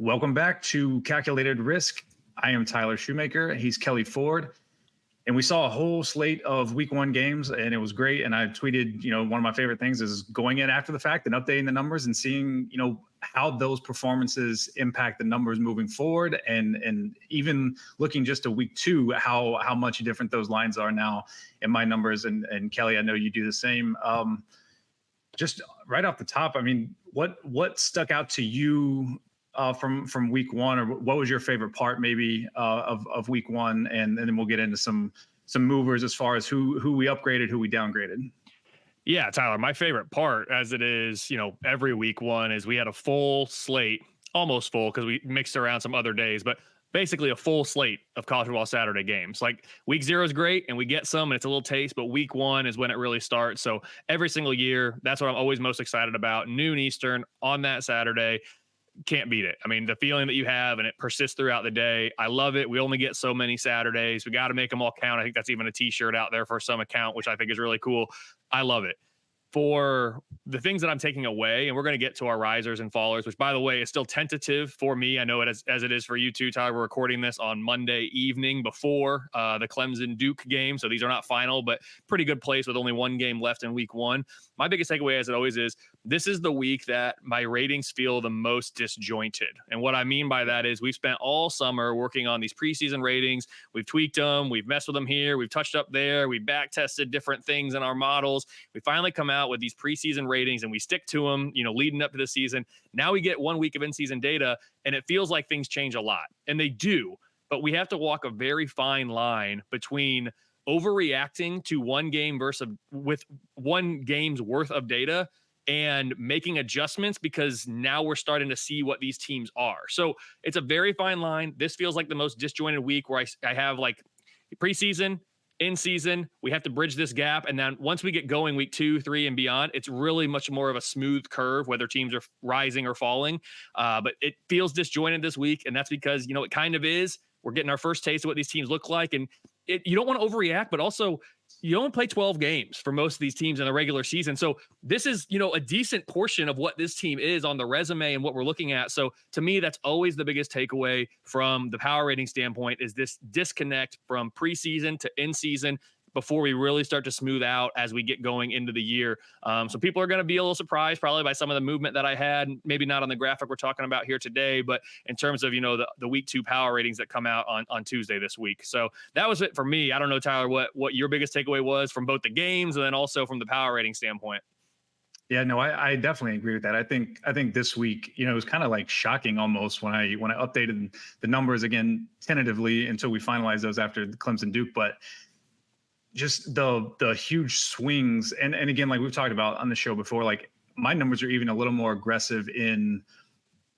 Welcome back to Calculated Risk. I am Tyler Shoemaker. He's Kelley Ford. And we saw a whole slate of week one games, and it was great. And I tweeted, one of my favorite things is going in after the fact and updating the numbers and seeing, how those performances impact the numbers moving forward. And even looking just to week two, how much different those lines are now in my numbers. And Kelley, I know you do the same. Just right off the top, I mean, what stuck out to you from week one, or what was your favorite part maybe of week one, and then we'll get into some movers as far as who we upgraded, who we downgraded. Yeah, Tyler, my favorite part, as it is, every week one, is we had a full slate, almost full because we mixed around some other days, but basically a full slate of college football Saturday games. Like week 0 is great and we get some and it's a little taste, but week one is when it really starts. So every single year, that's what I'm always most excited about. Noon Eastern on that Saturday. Can't beat it. I mean, the feeling that you have and it persists throughout the day. I love it. We only get so many Saturdays. We got to make them all count. I think that's even a t-shirt out there for some account, which I think is really cool. I love it. For the things that I'm taking away, and we're going to get to our risers and fallers, which, by the way, is still tentative for me. I know it as it is for you too, Tyler. We're recording this on Monday evening before the Clemson-Duke game, so these are not final, but pretty good place with only one game left in week one. My biggest takeaway, as it always is, this is the week that my ratings feel the most disjointed. And what I mean by that is we've spent all summer working on these preseason ratings. We've tweaked them. We've messed with them here. We've touched up there. We back tested different things in our models. We finally come out with these preseason ratings and we stick to them, leading up to the season. Now we get 1 week of in-season data and it feels like things change a lot, and they do, but we have to walk a very fine line between overreacting to one game with one game's worth of data and making adjustments because now we're starting to see what these teams are. So it's a very fine line. This feels like the most disjointed week where I have like preseason, in season, we have to bridge this gap. And then once we get going week 2, 3 and beyond, it's really much more of a smooth curve, whether teams are rising or falling. But it feels disjointed this week. And that's because, it kind of is. We're getting our first taste of what these teams look like. And you don't want to overreact, but also you only play 12 games for most of these teams in the regular season. So this is, a decent portion of what this team is on the resume and what we're looking at. So to me, that's always the biggest takeaway from the power rating standpoint, is this disconnect from preseason to in season before we really start to smooth out as we get going into the year. So people are going to be a little surprised probably by some of the movement that I had, maybe not on the graphic we're talking about here today, but in terms of, the week 2 power ratings that come out on Tuesday this week. So that was it for me. I don't know, Tyler, what your biggest takeaway was from both the games and then also from the power rating standpoint. Yeah, no, I definitely agree with that. I think this week, it was kind of like shocking almost when I updated the numbers again tentatively until we finalized those after the Clemson Duke, but just the huge swings. And again, like we've talked about on the show before, like my numbers are even a little more aggressive in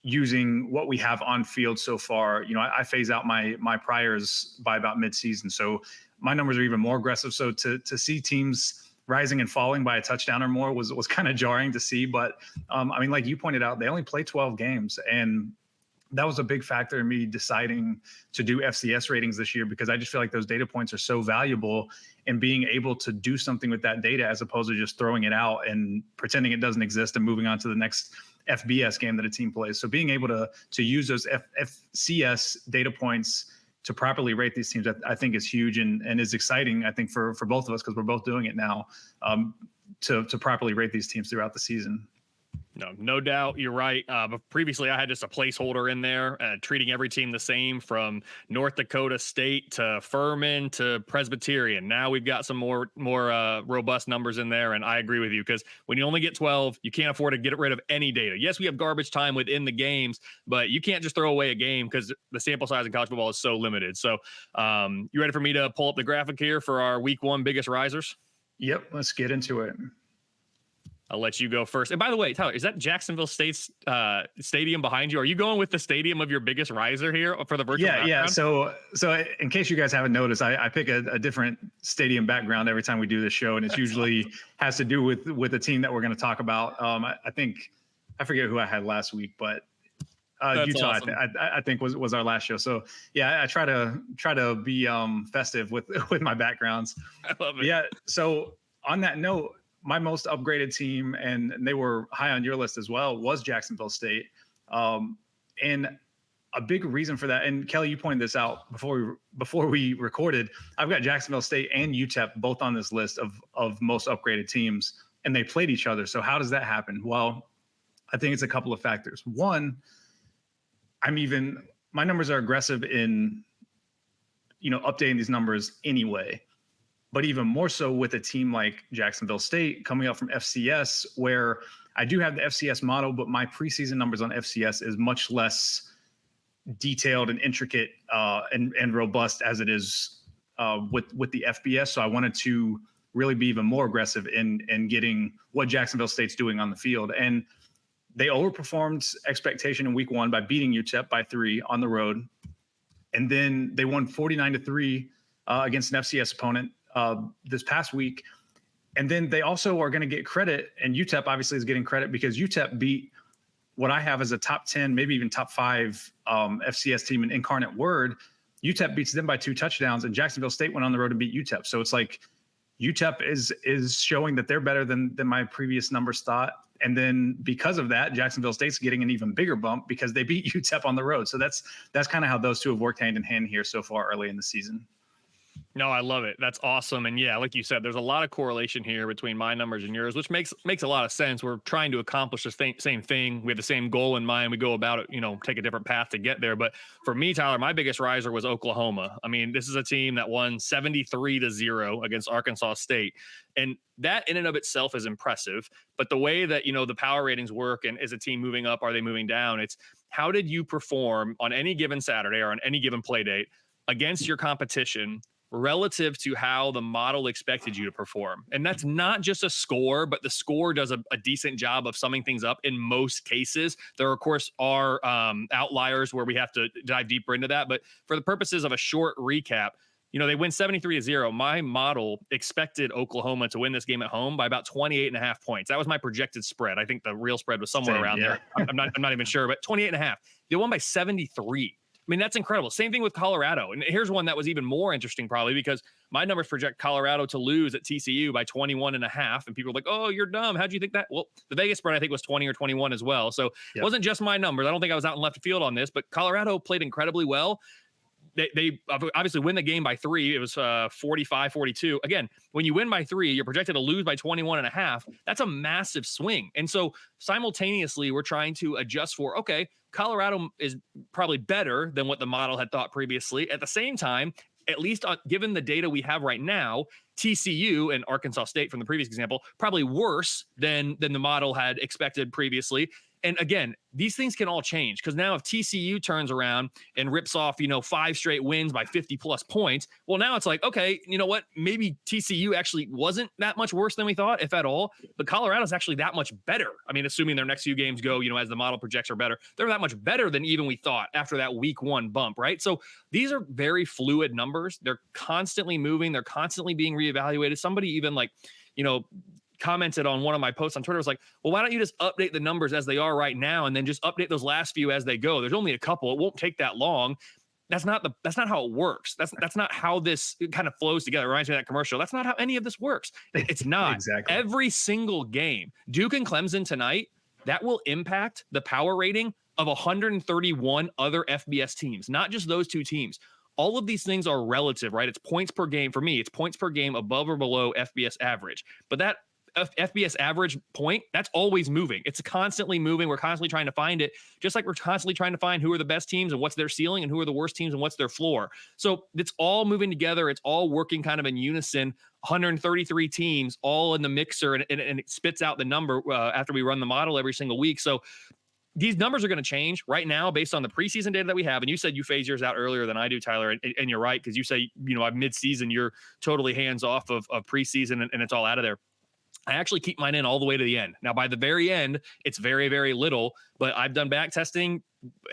using what we have on field so far. I phase out my priors by about midseason. So my numbers are even more aggressive. So to see teams rising and falling by a touchdown or more was kind of jarring to see. But I mean, like you pointed out, they only play 12 games, and that was a big factor in me deciding to do FCS ratings this year, because I just feel like those data points are so valuable, and being able to do something with that data as opposed to just throwing it out and pretending it doesn't exist and moving on to the next FBS game that a team plays. So being able to use those FCS data points to properly rate these teams, I think is huge and is exciting, I think, for both of us, because we're both doing it now, to properly rate these teams throughout the season. No doubt. You're right. But previously I had just a placeholder in there, treating every team the same, from North Dakota State to Furman to Presbyterian. Now we've got some more robust numbers in there. And I agree with you, because when you only get 12, you can't afford to get rid of any data. Yes, we have garbage time within the games, but you can't just throw away a game because the sample size in college football is so limited. So you ready for me to pull up the graphic here for our week 1 biggest risers? Yep. Let's get into it. I'll let you go first. And by the way, Tyler, is that Jacksonville State's stadium behind you? Are you going with the stadium of your biggest riser here for the virtual background? Yeah. So in case you guys haven't noticed, I pick a different stadium background every time we do this show, and it's usually has to do with the team that we're going to talk about. I think I forget who I had last week, but Utah, awesome. I think was our last show. So yeah, I try to be festive with my backgrounds. I love it. Yeah. So on that note, my most upgraded team, and they were high on your list as well, was Jacksonville State. And a big reason for that, and Kelly, you pointed this out before we recorded. I've got Jacksonville State and UTEP both on this list of most upgraded teams, and they played each other. So how does that happen? Well, I think it's a couple of factors. One, my numbers are aggressive in, updating these numbers anyway, but even more so with a team like Jacksonville State coming up from FCS, where I do have the FCS model, but my preseason numbers on FCS is much less detailed and intricate and robust as it is with the FBS. So I wanted to really be even more aggressive in getting what Jacksonville State's doing on the field. And they overperformed expectation in week 1 by beating UTEP by 3 on the road. And then they won 49-3 against an FCS opponent this past week. And then they also are going to get credit, and UTEP obviously is getting credit because UTEP beat what I have as a top 10, maybe even top 5 FCS team in Incarnate Word. UTEP beats them by 2 touchdowns, and Jacksonville State went on the road to beat UTEP. So it's like UTEP is showing that they're better than my previous numbers thought. And then because of that, Jacksonville State's getting an even bigger bump because they beat UTEP on the road. So that's kind of how those two have worked hand in hand here so far early in the season. No, I love it. That's awesome. And yeah, like you said, there's a lot of correlation here between my numbers and yours, which makes a lot of sense. We're trying to accomplish the same thing. We have the same goal in mind. We go about it, take a different path to get there. But for me, Tyler, my biggest riser was Oklahoma. I mean, this is a team that won 73-0 against Arkansas State. And that in and of itself is impressive. But the way that, the power ratings work, and is a team moving up, are they moving down? It's how did you perform on any given Saturday or on any given play date against your competition relative to how the model expected you to perform. And that's not just a score, but the score does a decent job of summing things up in most cases. There, of course, are outliers where we have to dive deeper into that. But for the purposes of a short recap, they win 73-0. My model expected Oklahoma to win this game at home by about 28.5 points. That was my projected spread. I think the real spread was somewhere around there. I'm not even sure, but 28.5. They won by 73. I mean, that's incredible. Same thing with Colorado. And here's one that was even more interesting probably because my numbers project Colorado to lose at TCU by 21.5. And people are like, oh, you're dumb. How'd you think that? Well, the Vegas spread, I think, was 20 or 21 as well. So It wasn't just my numbers. I don't think I was out in left field on this, but Colorado played incredibly well. They obviously win the game by 3. It was 45-42. Again, when you win by 3, you're projected to lose by 21.5. That's a massive swing. And so simultaneously, we're trying to adjust for, okay, Colorado is probably better than what the model had thought previously. At the same time, at least given the data we have right now, TCU and Arkansas State from the previous example, probably worse than the model had expected previously. And again, these things can all change because now if TCU turns around and rips off, 5 straight wins by 50 plus points, well, now it's like, okay, you know what? Maybe TCU actually wasn't that much worse than we thought, if at all, but Colorado's actually that much better. I mean, assuming their next few games go, as the model projects are better, they're that much better than even we thought after that week 1 bump, right? So these are very fluid numbers. They're constantly moving. They're constantly being reevaluated. Somebody even commented on one of my posts on Twitter, was like, well, why don't you just update the numbers as they are right now and then just update those last few as they go? There's only a couple. It won't take that long. That's not how it works. That's not how this kind of flows together. It reminds me of that commercial. That's not how any of this works. It's not. Exactly. Every single game, Duke and Clemson tonight, that will impact the power rating of 131 other FBS teams, not just those 2 teams. All of these things are relative, right? It's points per game. For me, it's points per game above or below FBS average. But that FBS average point, that's always moving. It's constantly moving. We're constantly trying to find it, just like we're constantly trying to find who are the best teams and what's their ceiling and who are the worst teams and what's their floor. So it's all moving together. It's all working kind of in unison. 133 teams all in the mixer, and it spits out the number after we run the model every single week. So these numbers are going to change right now based on the preseason data that we have. And you said you phase yours out earlier than I do, Tyler. And you're right, because you say, mid-season, you're totally hands off of preseason and it's all out of there. I actually keep mine in all the way to the end. Now, by the very end, it's very, very little, but I've done back testing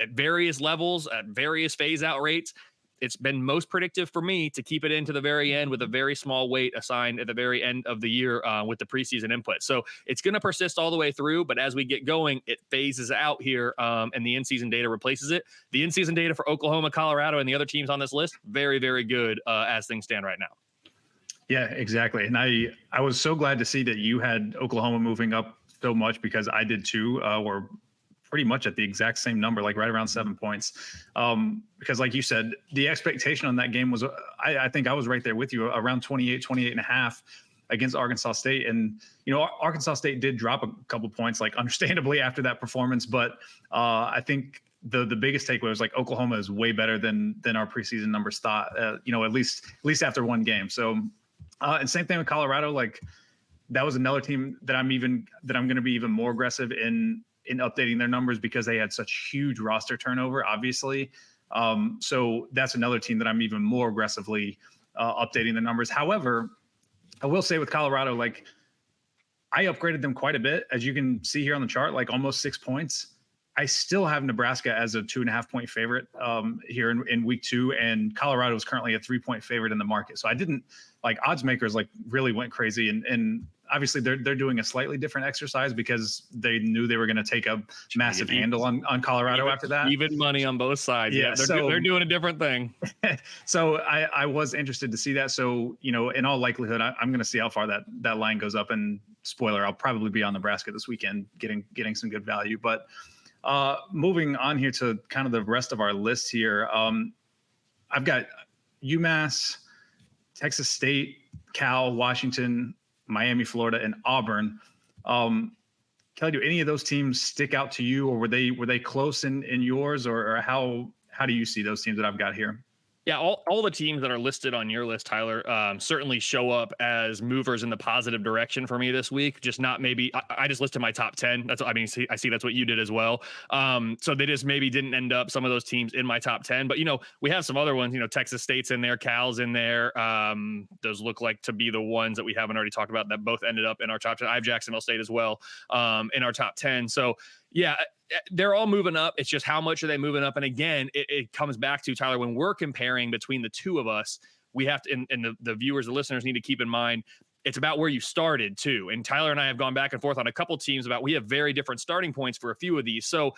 at various levels, at various phase out rates. It's been most predictive for me to keep it into the very end with a very small weight assigned at the very end of the year with the preseason input. So it's going to persist all the way through, but as we get going, it phases out here and the in-season data replaces it. The in-season data for Oklahoma, Colorado, and the other teams on this list, very, very good as things stand right now. Yeah, exactly. And I was so glad to see that you had Oklahoma moving up so much, because I did too, or pretty much at the exact same number, like right around 7 points. Because like you said, the expectation on that game was, I think I was right there with you, around 28 and a half against Arkansas State. And, Arkansas State did drop a couple points, like understandably after that performance. But I think the biggest takeaway was like Oklahoma is way better than our preseason numbers thought, at least after one game. So, and same thing with Colorado. Like that was another team that I'm going to be even more aggressive in updating their numbers because they had such huge roster turnover, obviously. So that's another team that I'm even more aggressively updating the numbers. However, I will say with Colorado, like I upgraded them quite a bit. As you can see here on the chart, like almost 6 points. I still have Nebraska as a 2.5 point favorite here in week 2. And Colorado is currently a 3 point favorite in the market. So I didn't like odds makers like really went crazy. And obviously they're doing a slightly different exercise because they knew they were going to take a massive handle on Colorado after that. Even money on both sides. Yeah, they're doing a different thing. So I was interested to see that. So, in all likelihood, I'm going to see how far that line goes up. And spoiler, I'll probably be on Nebraska this weekend getting some good value. But moving on here to kind of the rest of our list here. I've got UMass, Texas State, Cal, Washington, Miami, Florida, and Auburn. Kelley, do any of those teams stick out to you, or were they close in yours, or how do you see those teams that I've got here? Yeah, all the teams that are listed on your list, Tyler, certainly show up as movers in the positive direction for me this week. Just not maybe I just listed my top 10. I see that's what you did as well. So they just maybe didn't end up some of those teams in my top 10. But we have some other ones. Texas State's in there, Cal's in there. Those look like to be the ones that we haven't already talked about that both ended up in our top 10. I have Jacksonville State as well in our top 10. So yeah, they're all moving up. It's just how much are they moving up? And again, it comes back to, Tyler, when we're comparing between the two of us, we have to, and the viewers, the listeners need to keep in mind, it's about where you started too. And Tyler and I have gone back and forth on a couple teams we have very different starting points for a few of these. So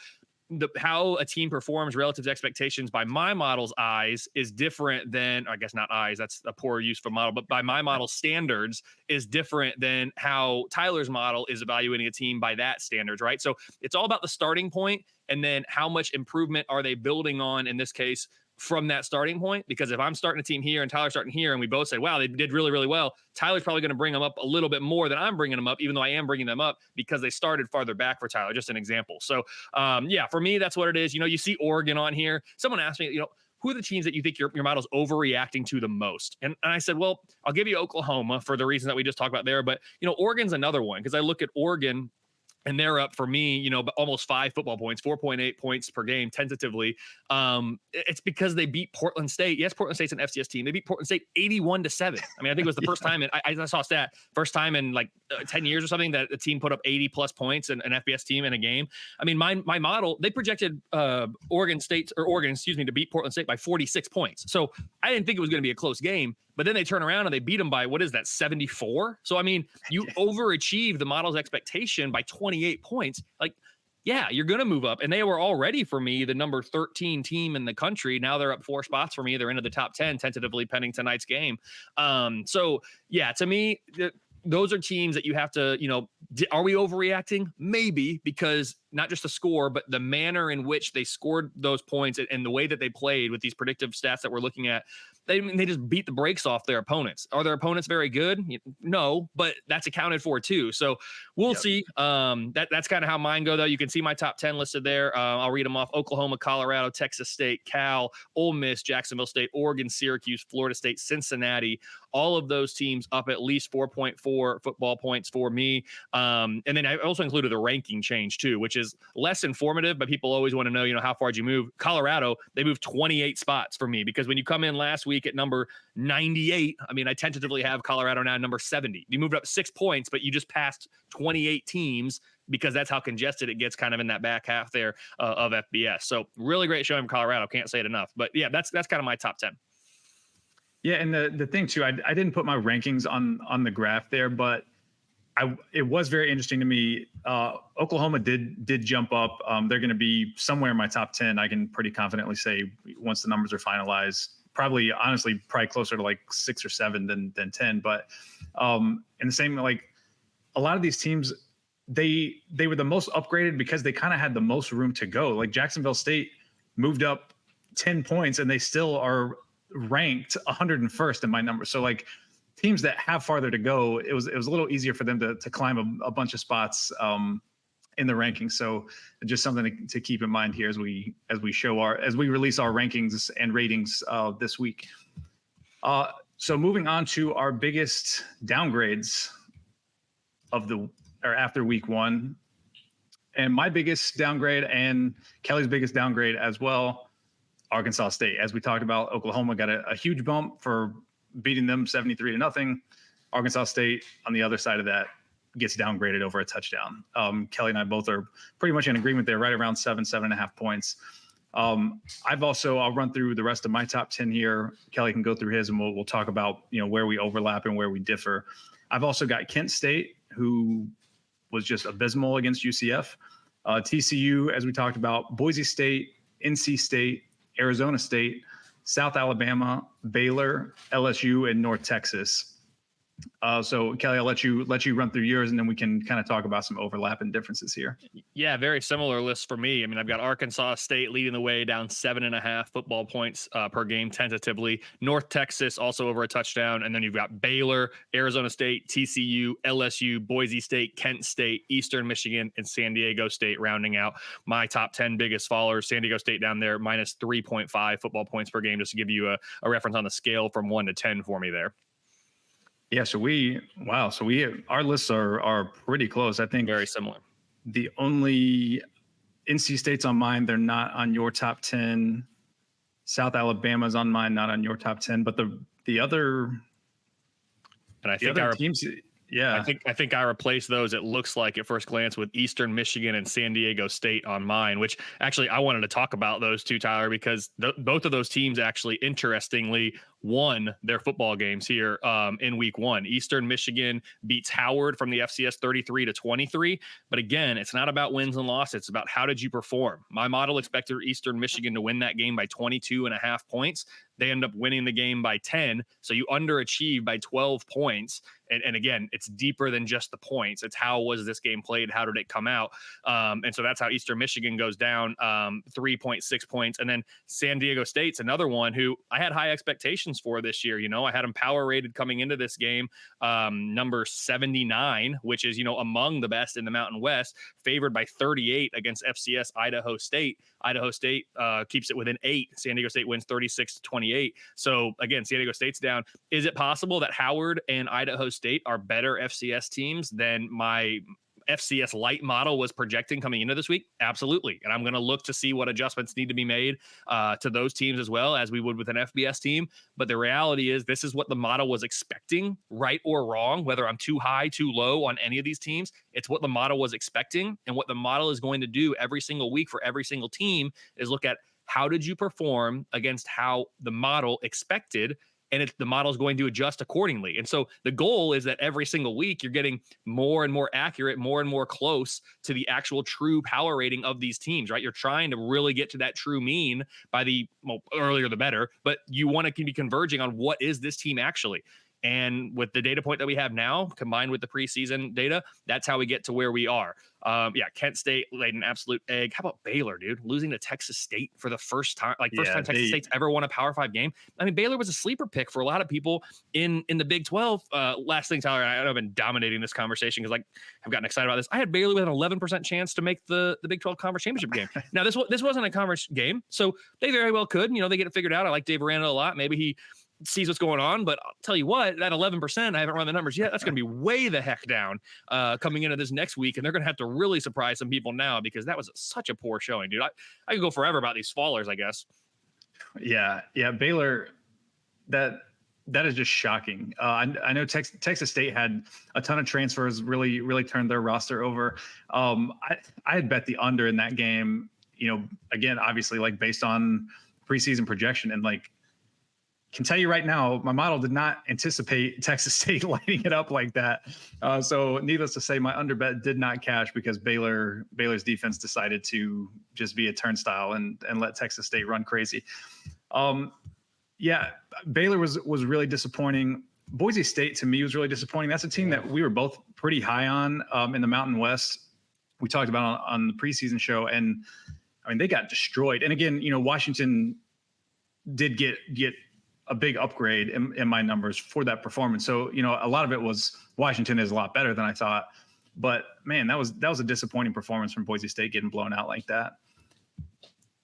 how a team performs relative to expectations by my model's eyes is different than, I guess not eyes, that's a poor use of a model, but by my model standards is different than how Tyler's model is evaluating a team by that standards, right? So it's all about the starting point and then how much improvement are they building on, in this case, from that starting point. Because if I'm starting a team here and Tyler's starting here and we both say, wow, they did really, really well, Tyler's probably going to bring them up a little bit more than I'm bringing them up, even though I am bringing them up because they started farther back for Tyler, just an example. So yeah, for me, that's what it is. You see Oregon on here. Someone asked me, who are the teams that you think your model's overreacting to the most? And I said, well, I'll give you Oklahoma for the reason that we just talked about there. But, Oregon's another one because I look at Oregon and they're up for me, almost 5 football points, 4.8 points per game tentatively. It's because they beat Portland State. Yes, Portland State's an FCS team. They beat Portland State 81-7. I mean, I think it was the first time, and I saw a stat, first time in like 10 years or something that a team put up 80 plus points in an FBS team in a game. I mean, my model, they projected Oregon, to beat Portland State by 46 points. So I didn't think it was going to be a close game. But then they turn around and they beat them by, 74? So, I mean, you overachieve the model's expectation by 28 points. Like, yeah, you're going to move up. And they were already, for me, the number 13 team in the country. Now they're up 4 spots for me. They're into the top 10, tentatively pending tonight's game. So, yeah, to me, those are teams that you have to, are we overreacting? Maybe, because not just the score, but the manner in which they scored those points and the way that they played with these predictive stats that we're looking at. They just beat the brakes off their opponents. Are their opponents very good? No, but that's accounted for too. So we'll see. That's kind of how mine go, though. You can see my top 10 listed there. I'll read them off: Oklahoma, Colorado, Texas State, Cal, Ole Miss, Jacksonville State, Oregon, Syracuse, Florida State, Cincinnati. All of those teams up at least 4.4 football points for me. And then I also included a ranking change too, which is less informative, but people always want to know, how far did you move? Colorado, they moved 28 spots for me because when you come in last week at number 98, I mean, I tentatively have Colorado now number 70. You moved up 6 points, but you just passed 28 teams because that's how congested it gets kind of in that back half there of FBS. So really great showing from Colorado. Can't say it enough. But yeah, that's kind of my top 10. Yeah, and the thing too, I didn't put my rankings on the graph there, but it was very interesting to me. Oklahoma did jump up. They're going to be somewhere in my top 10. I can pretty confidently say once the numbers are finalized. Probably closer to like 6 or 7 than 10. But and the same, like a lot of these teams, they were the most upgraded because they kind of had the most room to go. Like Jacksonville State moved up 10 points and they still are ranked 101st in my numbers. So like teams that have farther to go, it was a little easier for them to climb a bunch of spots in the rankings. So just something to keep in mind here as we release our rankings and ratings this week. So moving on to our biggest downgrades after week one, and my biggest downgrade and Kelly's biggest downgrade as well, Arkansas State. As we talked about, Oklahoma got a huge bump for beating them 73-0. Arkansas State on the other side of that gets downgraded over a touchdown. Kelly and I both are pretty much in agreement there, right around 7.5 points. I'll run through the rest of my top 10 here. Kelly can go through his and we'll talk about, where we overlap and where we differ. I've also got Kent State, who was just abysmal against UCF. TCU, as we talked about, Boise State, NC State, Arizona State, South Alabama, Baylor, LSU, and North Texas. So Kelly, I'll let you run through yours, and then we can kind of talk about some overlap and differences here. Yeah, very similar list for me. I mean, I've got Arkansas State leading the way, down 7.5 football points per game tentatively. North Texas also over a touchdown, and then you've got Baylor, Arizona State, TCU, LSU, Boise State, Kent State, Eastern Michigan, and San Diego State rounding out my top 10 biggest followers. San Diego State down there, minus 3.5 football points per game, just to give you a reference on the scale from 1 to 10 for me there. Yeah, our lists are pretty close. I think very similar. The only NC State's on mine, they're not on your top 10. South Alabama's on mine, not on your top 10. But the other, and I think other teams, yeah, I think I replaced those. It looks like at first glance with Eastern Michigan and San Diego State on mine. Which actually I wanted to talk about those two, Tyler, because both of those teams actually, interestingly, won their football games here in week one. Eastern Michigan beats Howard from the FCS 33-23. But again, it's not about wins and losses. It's about how did you perform. My model expected Eastern Michigan to win that game by 22.5 points. They end up winning the game by 10. So you underachieve by 12 points. And again, it's deeper than just the points. It's how was this game played? How did it come out? And so that's how Eastern Michigan goes down 3.6 points. And then San Diego State's another one who I had high expectations for this year. I had them power rated coming into this game, number 79, which is, among the best in the Mountain West, favored by 38 against FCS Idaho State. Idaho State keeps it within 8. San Diego State wins 36-28. So again, San Diego State's down. Is it possible that Howard and Idaho State are better FCS teams than my FCS light model was projecting coming into this week? Absolutely. And I'm going to look to see what adjustments need to be made to those teams as well as we would with an FBS team. But the reality is this is what the model was expecting, right or wrong, whether I'm too high, too low on any of these teams. It's what the model was expecting. And what the model is going to do every single week for every single team is look at how did you perform against how the model expected, and the model is going to adjust accordingly. And so the goal is that every single week you're getting more and more accurate, more and more close to the actual true power rating of these teams, right? You're trying to really get to that true mean by earlier the better, but you want to be converging on what is this team actually. And with the data point that we have now, combined with the preseason data, that's how we get to where we are. Kent State laid an absolute egg. How about Baylor, dude? Losing to Texas State for the first time, time Texas State's ever won a Power 5 game. I mean, Baylor was a sleeper pick for a lot of people in the Big 12. Last thing, Tyler, I know I've been dominating this conversation because I've gotten excited about this. I had Baylor with an 11% chance to make the Big 12 Conference Championship game. Now, this wasn't a conference game, so they very well could. They get it figured out. I like Dave Aranda a lot. Maybe he sees what's going on, but I'll tell you what, that 11%, I haven't run the numbers yet. That's going to be way the heck down coming into this next week. And they're going to have to really surprise some people now because that was such a poor showing, dude. I could go forever about these fallers, I guess. Yeah. Baylor, that is just shocking. I know Texas State had a ton of transfers, really turned their roster over. I had bet the under in that game, again, obviously based on preseason projection, and can tell you right now, my model did not anticipate Texas State lighting it up like that. So needless to say, my under bet did not cash because Baylor's defense decided to just be a turnstile and let Texas State run crazy. Baylor was really disappointing. Boise State to me was really disappointing. That's a team that we were both pretty high on in the Mountain West. We talked about on the preseason show, and I mean, they got destroyed. And again, Washington did get a big upgrade in my numbers for that performance. So, a lot of it was Washington is a lot better than I thought. But man, that was a disappointing performance from Boise State, getting blown out like that.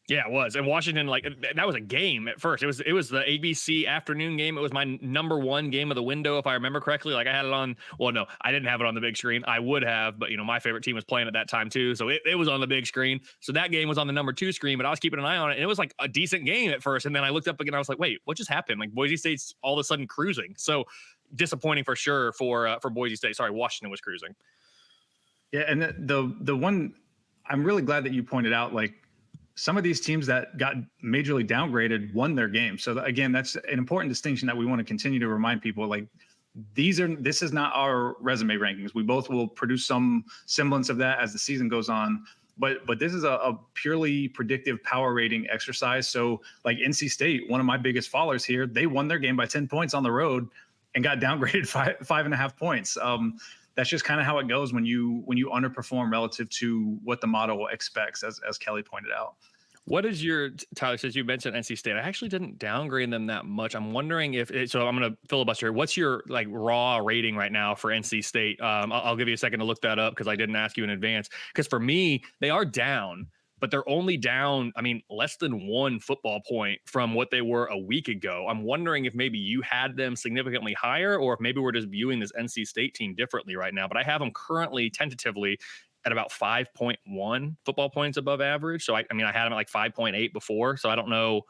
Yeah, it was. And Washington, that was a game at first. It was the ABC afternoon game. It was my number one game of the window, if I remember correctly. I had it on. Well, no, I didn't have it on the big screen. I would have, but my favorite team was playing at that time too. So it was on the big screen. So that game was on the number 2 screen, but I was keeping an eye on it. And it was a decent game at first. And then I looked up again. I was like, wait, what just happened? Boise State's all of a sudden cruising. So disappointing for sure for Boise State. Sorry, Washington was cruising. Yeah, and the one I'm really glad that you pointed out, some of these teams that got majorly downgraded won their game. So again, that's an important distinction that we want to continue to remind people. This is not our resume rankings. We both will produce some semblance of that as the season goes on. But this is a purely predictive power rating exercise. So NC State, one of my biggest followers here, they won their game by 10 points on the road and got downgraded 5.5 points. That's just kind of how it goes when you underperform relative to what the model expects, as Kelly pointed out. What is your, Tyler, since you mentioned NC State, I actually didn't downgrade them that much. I'm wondering so I'm going to filibuster here. What's your raw rating right now for NC State? I'll give you a second to look that up because I didn't ask you in advance. Because for me, they are down, but they're only down, less than 1 football point from what they were a week ago. I'm wondering if maybe you had them significantly higher, or if maybe we're just viewing this NC State team differently right now. But I have them currently tentatively at about 5.1 football points above average. So I had them at 5.8 before. So I don't know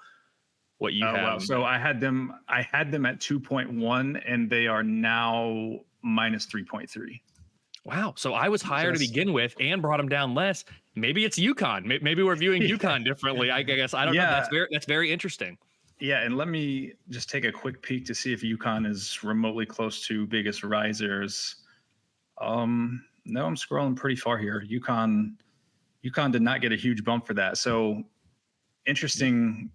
what you have. Well, so I had them at 2.1 and they are now minus 3.3. Wow. So I was higher to begin with and brought them down less. Maybe it's UConn. Maybe we're viewing UConn differently. I guess I don't know. That's very interesting. Yeah, and let me just take a quick peek to see if UConn is remotely close to biggest risers. No, I'm scrolling pretty far here. UConn did not get a huge bump for that. So interesting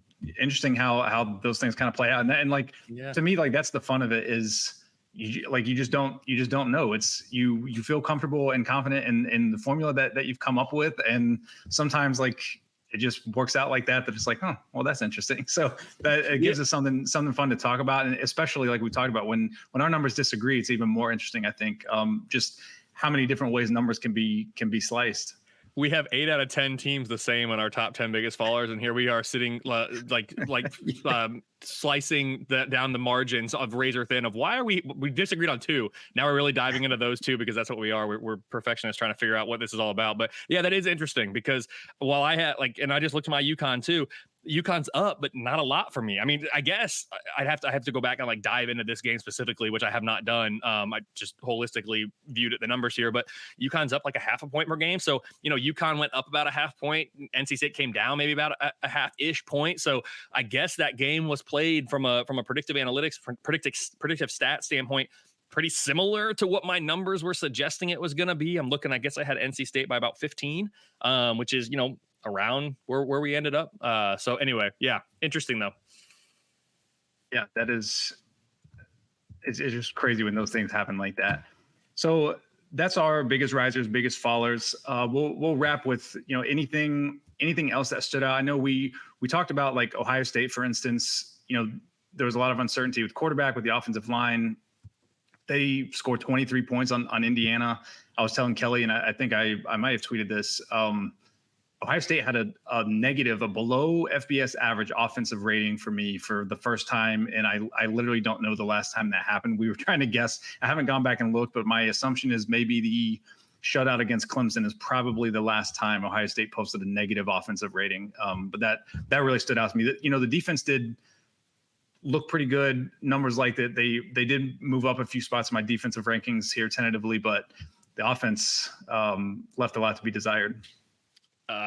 how those things kind of play out. To me, that's the fun of it is you just don't know. It's you feel comfortable and confident in the formula that you've come up with. And sometimes it just works out like that it's oh, well, that's interesting. So that it gives us something fun to talk about. And especially we talked about when our numbers disagree, it's even more interesting, I think, just how many different ways numbers can be sliced. We have 8 out of 10 teams the same on our top 10 biggest followers, and here we are sitting slicing down the margins of razor thin of why are we disagreed on 2. Now we're really diving into those 2 because that's what we are. We're perfectionists trying to figure out what this is all about. But yeah, that is interesting because while I had and I just looked at my UConn too. UConn's up, but not a lot for me. I guess I have to go back and dive into this game specifically, which I have not done. I just holistically viewed at the numbers here, but UConn's up a 0.5 point per game. So, UConn went up about a 0.5 point. NC State came down maybe about a half-ish point. So I guess that game was played from a predictive analytics, predictive stat standpoint, pretty similar to what my numbers were suggesting it was going to be. I'm looking, I guess I had NC State by about 15, which is, around where we ended up. So anyway, yeah, interesting though. Yeah, it's just crazy when those things happen like that. So that's our biggest risers, biggest fallers. We'll wrap with, anything else that stood out. I know we talked about Ohio State, for instance. There was a lot of uncertainty with quarterback, with the offensive line. They scored 23 points on Indiana. I was telling Kelly, and I think I might have tweeted this. Ohio State had a negative, a below FBS average offensive rating for me for the first time. And I literally don't know the last time that happened. We were trying to guess. I haven't gone back and looked, but my assumption is maybe the shutout against Clemson is probably the last time Ohio State posted a negative offensive rating. But that really stood out to me. The defense did look pretty good. Numbers like that. They did move up a few spots in my defensive rankings here tentatively, but the offense left a lot to be desired.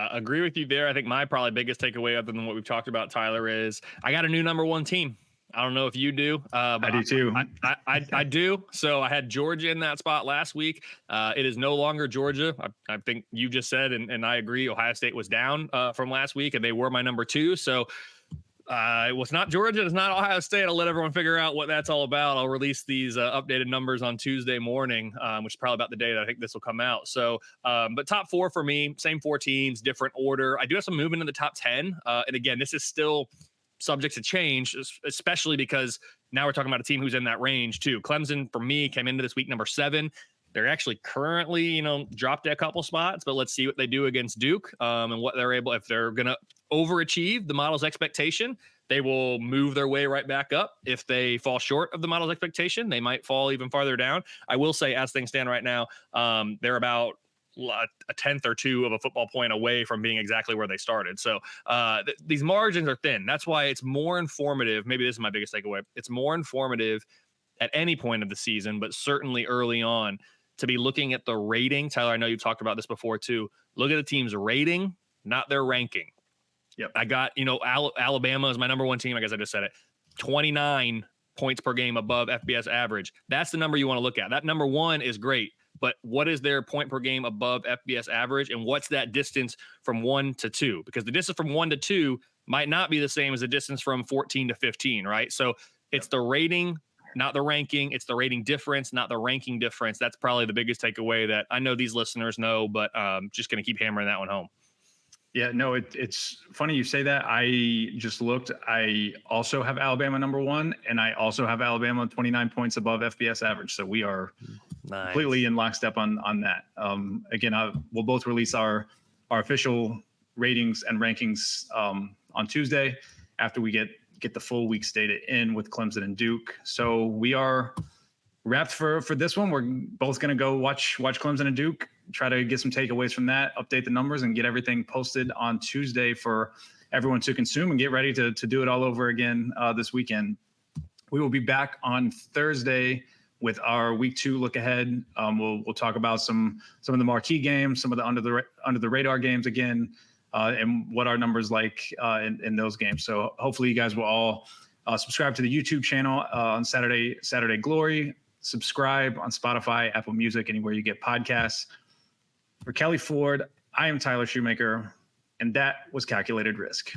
Agree with you there. I think my probably biggest takeaway, other than what we've talked about, Tyler, is I got a new number 1 team. I don't know if you do. But I do too. I do. So I had Georgia in that spot last week. It is no longer Georgia. I think you just said, and I agree, Ohio State was down from last week, and they were my number 2. So It was not Georgia. It's not Ohio State. I'll let everyone figure out what that's all about. I'll release these updated numbers on Tuesday morning, which is probably about the day that I think this will come out. So, but top 4 for me, same 4 teams, different order. I do have some movement in the top 10. And again, this is still subject to change, especially because now we're talking about a team who's in that range too. Clemson, for me, came into this week number 7. They're actually currently, dropped a couple spots, but let's see what they do against Duke and what they're able, if they're going to overachieve the model's expectation, they will move their way right back up. If they fall short of the model's expectation, they might fall even farther down. I will say, as things stand right now, they're about a tenth or 2 of a football point away from being exactly where they started. So these margins are thin. That's why it's more informative. Maybe this is my biggest takeaway. It's more informative at any point of the season, but certainly early on, to be looking at the rating. Tyler, I know you've talked about this before too. Look at a team's rating, not their ranking. Yep. I got, Alabama is my number 1 team. I guess I just said it. 29 points per game above FBS average. That's the number you want to look at. That number 1 is great, but what is their point per game above FBS average? And what's that distance from 1 to 2? Because the distance from 1 to 2 might not be the same as the distance from 14 to 15, right? So it's the rating, not the ranking. It's the rating difference, not the ranking difference. That's probably the biggest takeaway that I know these listeners know, but just going to keep hammering that one home. Yeah, no, it's funny you say that. I just looked. I also have Alabama number 1, and I also have Alabama 29 points above FBS average. So we are completely in lockstep on that. Again, we'll both release our official ratings and rankings on Tuesday after we get the full week's data in with Clemson and Duke. So we are wrapped for this one. We're both going to go watch Clemson and Duke, try to get some takeaways from that, update the numbers, and get everything posted on Tuesday for everyone to consume and get ready to do it all over again this weekend. We will be back on Thursday with our week 2 look ahead. We'll talk about some of the marquee games, some of the under the radar games again, and what our numbers like in those games. So hopefully you guys will all subscribe to the YouTube channel on Saturday Glory. Subscribe on Spotify, Apple Music, anywhere you get podcasts. For Kelley Ford, I am Tyler Shoemaker, and that was Calculated Risk.